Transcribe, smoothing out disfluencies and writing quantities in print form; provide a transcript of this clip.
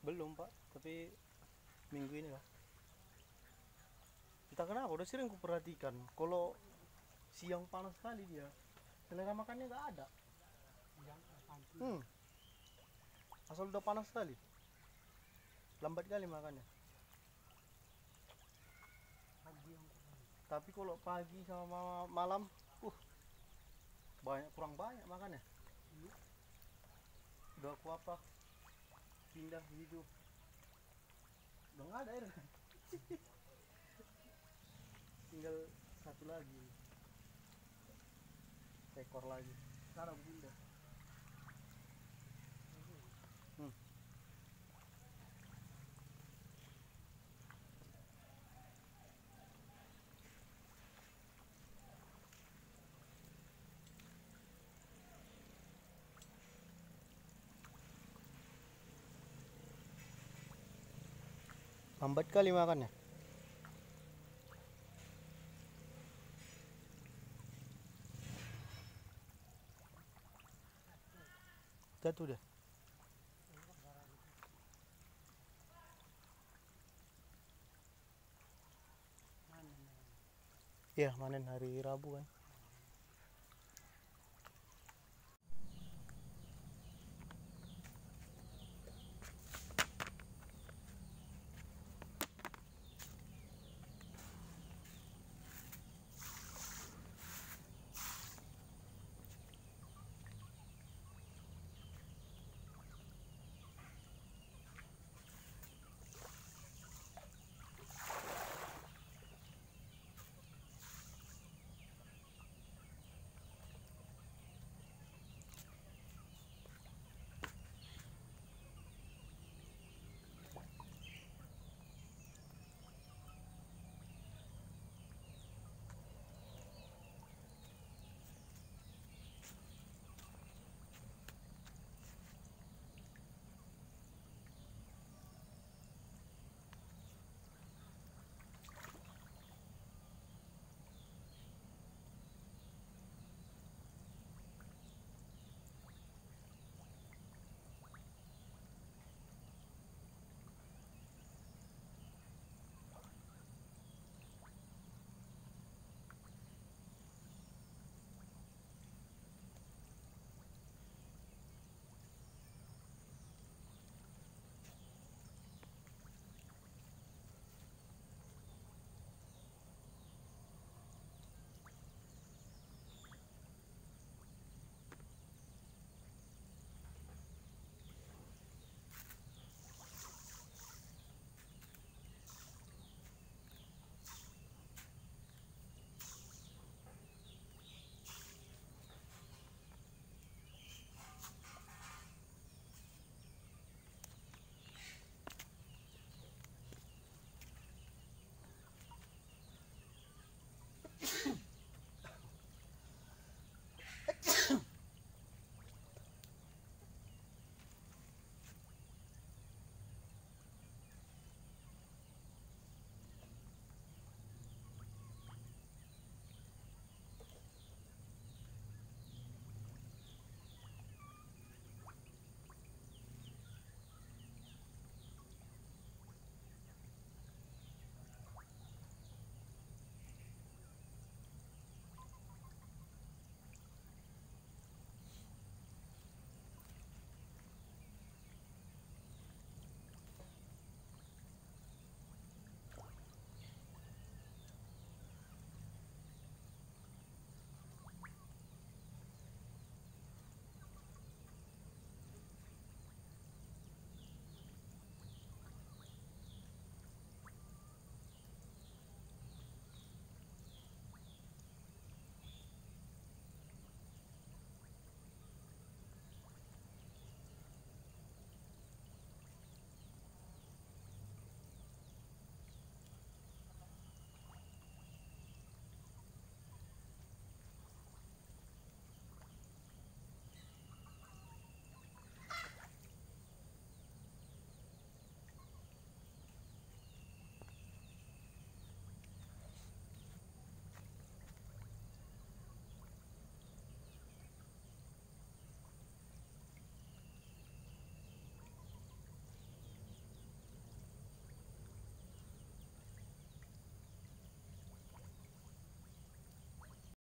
Belum Pak, tapi minggu ini lah. Entah kenapa, udah sering kuperhatikan. Kalau siang panas sekali dia, selera makannya nggak ada. Hmm, asal udah panas sekali, lambat kali makannya. Tapi kalau pagi sama malam, uh, kurang banyak makannya. Udah aku apa, pindah gitu, udah nggak ada air. Tinggal satu lagi, ekor lagi. Sekarang pindah. Hmm. Lambat kali makannya. Jatuh deh. Iya, manen hari Rabu kan.